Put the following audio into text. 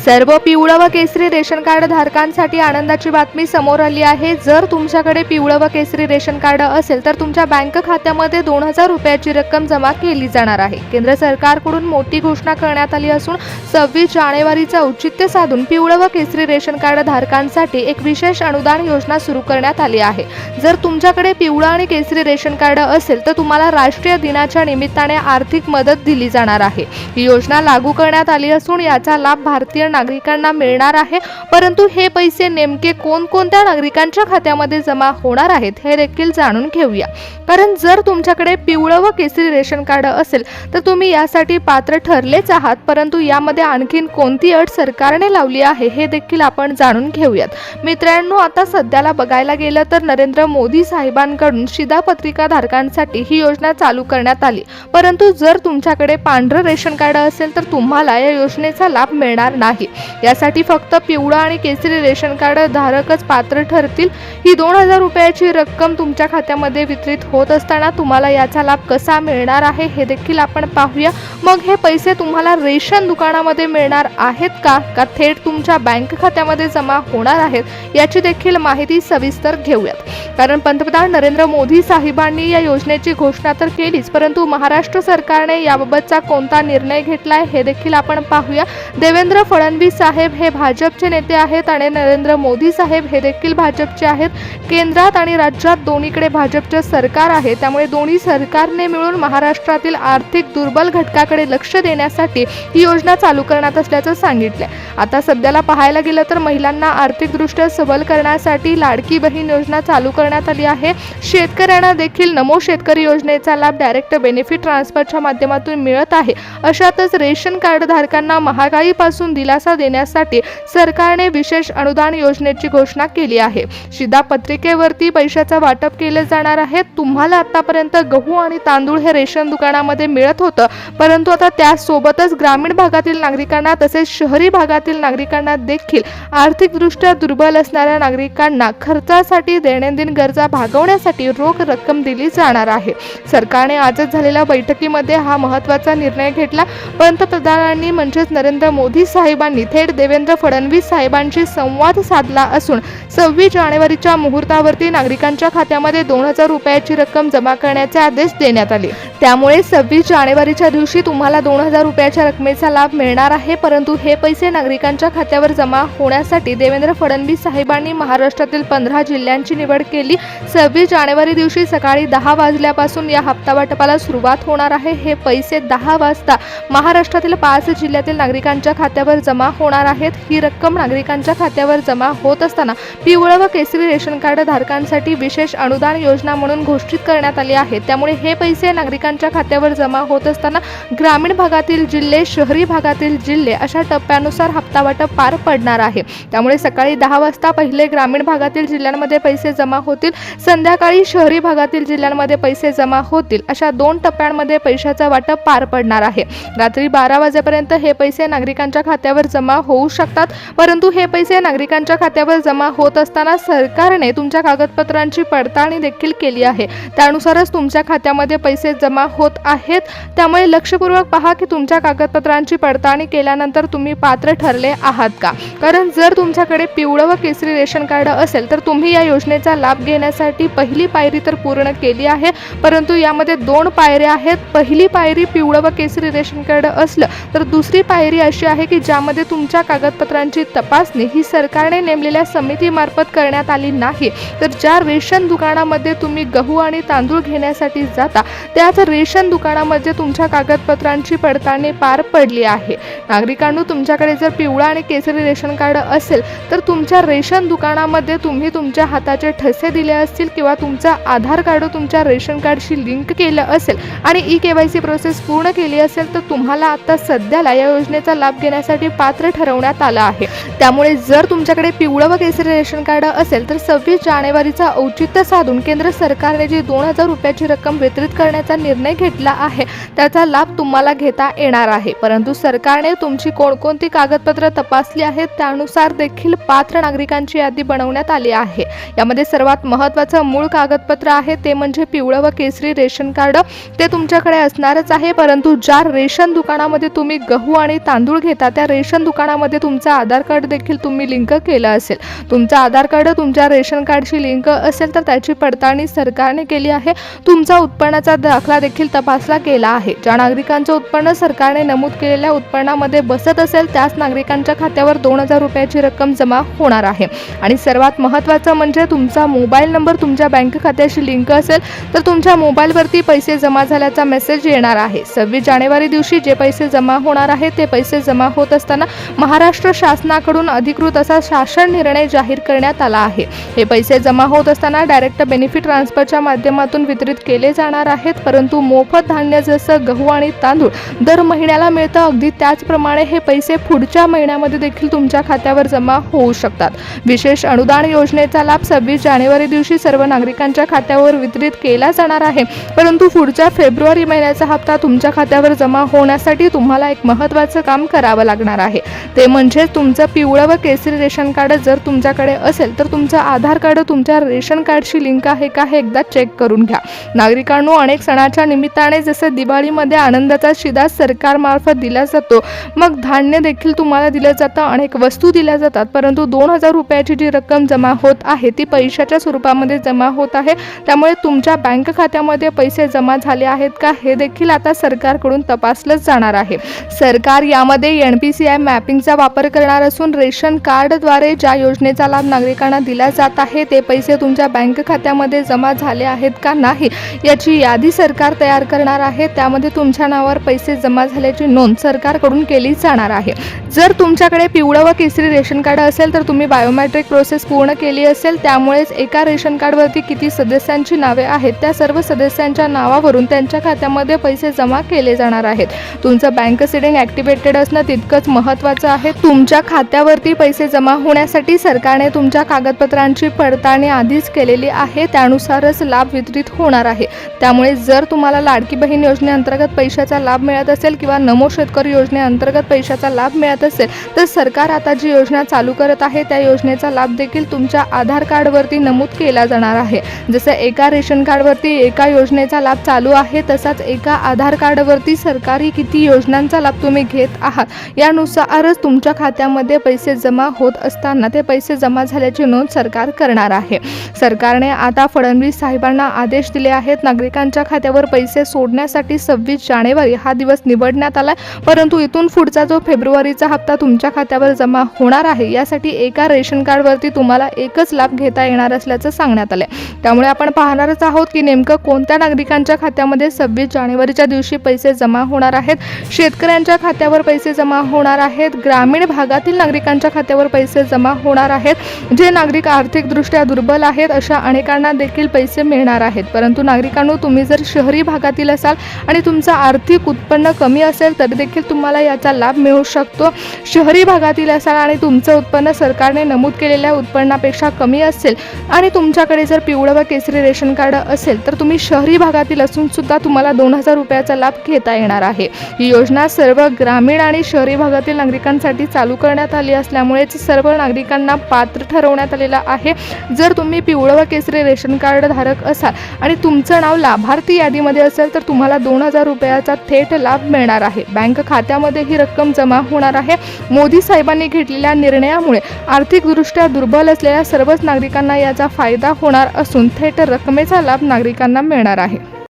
सर्व पिवळं व केसरी रेशन कार्ड धारकांसाठी आनंदाची बातमी समोर आली आहे। जर तुमच्याकडे पिवळं व केसरी रेशन कार्ड असेल तर तुमच्या बँक खात्यामध्ये 2000 रुपयाची रक्कम जमा केली जाणार आहे। केंद्र सरकारकडून मोठी घोषणा करण्यात आली असून 26 जानेवारीचा औचित्य साधून पिवळं व केसरी रेशन कार्ड धारकांसाठी एक विशेष अनुदान योजना सुरू करण्यात आली आहे। जर तुमच्याकडे पिवळं आणि केसरी रेशन कार्ड असेल तर तुम्हाला राष्ट्रीय दिनाच्या निमित्ताने आर्थिक मदत दिली जाणार आहे। ही योजना लागू करण्यात आली असून याचा लाभ भारतीय नागरिकांना मिळणार आहे, परंतु हे पैसे नेमके कोणकोणत्या नागरिकांच्या खात्यामध्ये जमा होणार आहेत हे देखील जाणून घेऊया। कारण जर तुमच्याकडे पिवळं व केसरी रेशन कार्ड असेल तर तुम्ही यासाठी पात्र ठरलेच आहात, परंतु यामध्ये आणखीन कोणती अट सरकारने लावली आहे हे देखील आपण जाणून घेऊयात। मित्रांनो, आता सध्याला बघायला गेलं तर नरेंद्र मोदी साहेबांकडून शिधापत्रिका धारकांसाठी ही योजना चालू करण्यात आली, परंतु जर तुमच्याकडे पांढरं रेशन कार्ड असेल तर तुम्हाला या योजनेचा लाभ मिळणार नाही। यासाठी फक्त पिवळं आणि केसरी रेशन कार्ड धारकच पात्र ठरतील। ही 2000 रुपयाची रक्कम तुमच्या खात्यामध्ये वितरित होत असताना तुम्हाला याचा लाभ कसा मिळणार आहे हे देखील आपण पाहूया। मग हे पैसे तुम्हाला रेशन दुकानामध्ये मिळणार आहेत का थेट तुमच्या बँक खात्यामध्ये जमा होणार आहेत याची देखील माहिती सविस्तर घेऊयात। कारण पंतप्रधान नरेंद्र मोदी साहेबांनी या योजनेची घोषणा तर केलीच, परंतु महाराष्ट्र सरकारने याबाबतचा कोणता निर्णय घेतलाय हे देखील आपण पाहूया। देवेंद्र फडणवीस साहेब हे भाजपचे नेते आहेत आणि नरेंद्र मोदी साहेब हे देखील भाजपचे आहेत। केंद्रात आणि राज्यात दोन्हीकडे भाजपचे सरकार आहे, त्यामुळे दोन्ही सरकारने मिळून महाराष्ट्रातील आर्थिक दुर्बल घटकाकडे लक्ष देण्यासाठी ही योजना चालू करण्यात असल्याचं सांगितलंय। आता सध्याला पाहायला गेलं तर महिलांना आर्थिकदृष्ट्या सबल करण्यासाठी लाडकी बहीण योजना चालू करण्यात आली आहे। शेतकऱ्यांना देखील नमो शेतकरी योजनेचा लाभ डायरेक्ट बेनिफिट ट्रान्सफरच्या माध्यमातून मिळत आहे। अशातच रेशन कार्ड धारकांना महागाईपासून दिलासा देण्यासाठी सरकारने विशेष अनुदान योजनेची घोषणा केली आहे। शिधापत्रिकेवरती पैशाचं वाटप केले जाणार आहे। तुम्हाला आतापर्यंत गहू आणि तांदूळ हे रेशन दुकानामध्ये मिळत होतं, परंतु आता त्यासोबतच ग्रामीण भागातील नागरिकांना तसेच शहरी भागातील नागरिकांना देखील आर्थिकदृष्ट्या दुर्बल असणाऱ्या नागरिकांना खर्चासाठी दैनंदिन गरजा भागवण्यासाठी रोख रक्कम दिली जाणार आहे। सरकारने आजच झालेल्या बैठकीमध्ये हा महत्त्वाचा निर्णय घेतला। पंतप्रधानांनी म्हणजेच नरेंद्र मोदी साहेबांनी थेट देवेंद्र फडणवीस साहेबांशी संवाद साधला असून 26 जानेवारीच्या मुहूर्तावरती नागरिकांच्या खात्यामध्ये 2000 रुपयाची रक्कम जमा करण्याचे आदेश देण्यात आले। त्यामुळे 26 जानेवारीच्या दिवशी तुम्हाला 2000 रुपयाच्या रकमेचा लाभ मिळणार आहे, परंतु हे पैसे नागरिकांच्या खात्यावर जमा होण्यासाठी देवेंद्र फडणवीस साहेबांनी महाराष्ट्रातील 15 जिल्ह्यांची निवड केली। 26 जानेवारी दिवशी सकाळी 10 वाजल्यापासून या हप्ता वाटपाला सुरुवात होणार आहे। हे पैसे 10 वाजता महाराष्ट्रातील 5 जिल्ह्यातील नागरिकांच्या खात्यावर जमा होणार आहेत। ही रक्कम नागरिकांच्या खात्यावर जमा होत असताना पिवळं व केसरी रेशन कार्ड धारकांसाठी विशेष अनुदान योजना म्हणून घोषित करण्यात आली आहे। त्यामुळे हे पैसे नागरिकांच्या खात्यावर जमा होत असताना ग्रामीण भागातील जिल्हे, शहरी भागातील जिल्हे अशा टप्प्यानुसार हप्ता वाटप पार पडणार आहे। त्यामुळे सकाळी 10 वाजता पहिले ग्रामीण भागातील जिल्ह्यांमध्ये पैसे जमा होतील, संध्याकाळी शहरी भागातील जिल्ह्यांमध्ये पैसे जमा होतील। अशा 2 टप्प्यांमध्ये पैशाचं वाटप पार पडणार आहे। रात्री 12 वाजेपर्यंत हे पैसे नागरिकांच्या खात्यावर जमा होऊ शकतात, परंतु हे पैसे नागरिकांच्या खात्यावर जमा होत असताना सरकारने तुमच्या कागदपत्रांची पडताळणी देखील केली आहे। त्यानुसारच तुमच्या खात्यामध्ये पैसे जमा होत आहेत। त्यामुळे लक्षपूर्वक पहा की तुमच्या कागदपत्रांची पडताळणी केल्यानंतर तुम्ही पात्र ठरले आहात का। कारण जर तुमच्याकडे पिवळं व केसरी रेशन कार्ड असेल तर तुम्ही या योजनेचा लाभ घेण्यासाठी पहिली पायरी तर पूर्ण केली आहे, परंतु यामध्ये 2 पायऱ्या आहेत। पहिली पायरी पिवळं व केसरी रेशन कार्ड असलं तर दुसरी पायरी अशी आहे की ज्यामध्ये तुमच्या कागदपत्रांची तपासणी ही सरकारने नेमलेल्या समितीमार्फत करण्यात आली नाही, तर ज्या रेशन दुकानामध्ये तुम्ही गहू आणि तांदूळ घेण्यासाठी जाता त्याच रेशन दुकानामध्ये तुमच्या कागदपत्रांची पडताळणी पार पडली आहे। नागरिकांनो, तुमच्याकडे जर पिवळा आणि केसरी रेशन कार्ड असेल तर तुमच्या रेशन दुकानामध्ये तुम्ही तुमच्या हाताचे ठसे दिले असतील किंवा तुमचा आधार कार्ड तुमच्या रेशन कार्डशी लिंक केलं असेल आणि ई-KYC प्रोसेस पूर्ण केली असेल तर तुम्हाला आता सध्याला या योजनेचा लाभ घेण्यासाठी पात्र ठरवण्यात आलं आहे। त्यामुळे जर तुमच्याकडे पिवळं व केसरी रेशन कार्ड असेल तर 26 जानेवारीचा औचित्य साधून केंद्र सरकारने जी 2000 रुपयाची रक्कम वितरित करण्याचा निर्णय निर्णय घेतला आहे त्याचा लाभ तुम्हाला घेता येणार आहे। परंतु सरकारने तुमची कोणकोणती कागदपत्र तपासली आहेत त्यानुसार देखील पात्र नागरिकांची यादी बनवण्यात आली आहे। यामध्ये सर्वात महत्त्वाचं मूळ कागदपत्र आहे ते म्हणजे पिवळं व केसरी रेशन कार्ड। ते तुमच्याकडे असणारच आहे, परंतु ज्या रेशन दुकानामध्ये तुम्ही गहू आणि तांदूळ घेता त्या रेशन दुकानामध्ये तुमचं आधार कार्ड देखील तुम्ही लिंक केलं असेल। तुमचं आधार कार्ड तुमच्या रेशन कार्डशी लिंक असेल तर त्याची पडताळणी सरकारने केली आहे। तुमचा उत्पन्नाचा दाखला देखील तपासला गेला आहे। ज्या नागरिकांचं उत्पन्न सरकारने नमूद केलेल्या उत्पन्नामध्ये बसत असेल त्याच नागरिकांच्या खात्यावर 2000 रुपयाची रक्कम जमा होणार आहे। आणि सर्वात महत्त्वाचं म्हणजे तुमचा मोबाईल नंबर तुमच्या बँक खात्याशी लिंक असेल तर तुमच्या मोबाईलवरती पैसे जमा झाल्याचा मेसेज येणार आहे। 26 जानेवारी दिवशी जे पैसे जमा होणार आहेत ते पैसे जमा होत असताना महाराष्ट्र शासनाकडून अधिकृत असा शासन निर्णय जाहीर करण्यात आला आहे। हे पैसे जमा होत असताना डायरेक्ट बेनिफिट ट्रान्सफरच्या माध्यमातून वितरित केले जाणार आहेत, परंतु मोफत धान्य जसं गहू आणि तांदूळ दर महिन्याला मिळतं अगदी त्याचप्रमाणे हे पैसे पुढच्या महिन्यामध्ये देखील तुमच्या खात्यावर जमा होऊ शकतात। विशेष अनुदान योजनेचा लाभ 26 जानेवारी दिवशी सर्व नागरिकांच्या खात्यावर वितरित केला जाणार आहे, परंतु पुढच्या फेब्रुवारी महिन्याचा हप्ता तुमच्या खात्यावर जमा होण्यासाठी तुम्हाला एक महत्त्वाचं काम करावं लागणार आहे। ते म्हणजे तुमचं पिवळं व केसरी रेशन कार्ड जर तुमच्याकडे असेल तर तुमचं आधार कार्ड तुमच्या रेशन कार्डशी लिंक आहे का हे एकदा चेक करून घ्या। नागरिकांनो, अनेक सणाच्या निमित्ताने जसं दिवाळीमध्ये आनंदाचा शिदा सरकारमार्फत दिला जातो, मग धान्य देखील तुम्हाला दिलं जातं, अनेक वस्तू दिल्या जातात, परंतु 2000 रुपयाची जी रक्कम जमा होत आहे ती पैशाच्या स्वरूपामध्ये जमा होत आहे। त्यामुळे तुमच्या बँक खात्यामध्ये पैसे जमा झाले आहेत का हे देखील आता सरकारकडून तपासलं जाणार आहे। सरकार यामध्ये NPCI मॅपिंगचा वापर करणार असून रेशन कार्डद्वारे ज्या योजनेचा लाभ नागरिकांना दिला जात आहे ते पैसे तुमच्या बँक खात्यामध्ये जमा झाले आहेत का नाही याची यादी सरकार तयार करणार आहे। त्यामध्ये तुमच्या नावावर पैसे जमा झाल्याची नोंद सरकारकडून केली जाणार आहे। जर तुमच्याकडे पिवळं व केसरी रेशन कार्ड असेल तर तुम्ही बायोमेट्रिक प्रोसेस पूर्ण केली असेल, त्यामुळेच एका रेशन कार्डवरती किती सदस्यांची नावे आहेत त्या सर्व सदस्यांच्या नावावरून त्यांच्या खात्यामध्ये पैसे जमा केले जाणार आहेत। तुमचं बँक सेटिंग ॲक्टिव्हेटेड असणं तितकंच महत्त्वाचं आहे। तुमच्या खात्यावरती पैसे जमा होण्यासाठी सरकारने तुमच्या कागदपत्रांची पडताळणी आधीच केलेली आहे, त्यानुसारच लाभ वितरित होणार आहे। त्यामुळे जर तुम्हाला लाडकी बहीण योजनेअंतर्गत पैशाचा लाभ मिळत असेल किंवा नमो शेतकरी योजनेअंतर्गत पैशाचा लाभ मिळत असेल तर सरकार आता जी योजना चालू करत आहे त्या योजनेचा लाभ देखील तुमच्या आधार कार्डवरती नमूद केला जाणार आहे। जसं एका रेशन कार्डवरती एका योजनेचा लाभ चालू आहे तसाच एका आधार कार्डवरती सरकारी किती योजनांचा लाभ तुम्ही घेत आहात यानुसारच तुमच्या खात्यामध्ये पैसे जमा होत असताना ते पैसे जमा झाल्याची नोंद सरकार करणार आहे। सरकारने आता फडणवीस साहेबांना आदेश दिले आहेत, नागरिकांच्या खात्यावर पैसे सोडण्यासाठी 26 जानेवारी हा दिवस निवडण्यात आला, परंतु इथून पुढचा जो फेब्रुवारीचा हप्ता तुमच्या खात्यावर जमा होणार आहे यासाठी एका रेशन कार्डवरती तुम्हाला एकच लाभ घेता येणार असल्याचं सांगण्यात आलं। त्यामुळे आपण पाहणारच आहोत की नेमकं कोणत्या नागरिकांच्या खात्यामध्ये 26 जानेवारीच्या दिवशी पैसे जमा होणार आहेत। शेतकऱ्यांच्या खात्यावर पैसे जमा होणार आहेत, ग्रामीण भागातील नागरिकांच्या खात्यावर पैसे जमा होणार आहेत, जे नागरिक आर्थिकदृष्ट्या दुर्बल आहेत अशा अनेकांना देखील पैसे मिळणार आहेत। परंतु नागरिकांनो, तुम्ही जर शहरी भागातील असाल आणि तुमचं आर्थिक उत्पन्न कमी असेल तरी देखील तुम्हाला याचा लाभ मिळू शकतो। शहरी भागातील असाल आणि तुमचं उत्पन्न सरकारने नमूद केलेल्या उत्पन्नापेक्षा कमी असेल आणि तुमच्याकडे जर पिवळं व केसरी रेशन कार्ड असेल तर तुम्ही शहरी भागातील असून सुद्धा तुम्हाला 2000 रुपयाचा लाभ घेता येणार आहे। ही योजना सर्व ग्रामीण आणि शहरी भागातील नागरिकांसाठी चालू करण्यात आली असल्यामुळेच सर्व नागरिकांना पात्र ठरवण्यात आलेला आहे। जर तुम्ही पिवळं व केसरी रेशन कार्ड धारक असाल आणि तुमचं नाव लाभार्थी यादीमध्ये असेल तर तुम्हाला 2000 रुपयाचा थेट लाभ मिळणार आहे। बँक खात्यामध्ये ही रक्कम जमा होणार आहे। मोदी साहेबांनी घेतलेल्या निर्णयामुळे आर्थिकदृष्ट्या दुर्बल असलेल्या सर्वच नागरिकांना याचा फायदा होणार असून थेट रकमेचा लाभ नागरिकांना मिळणार आहे।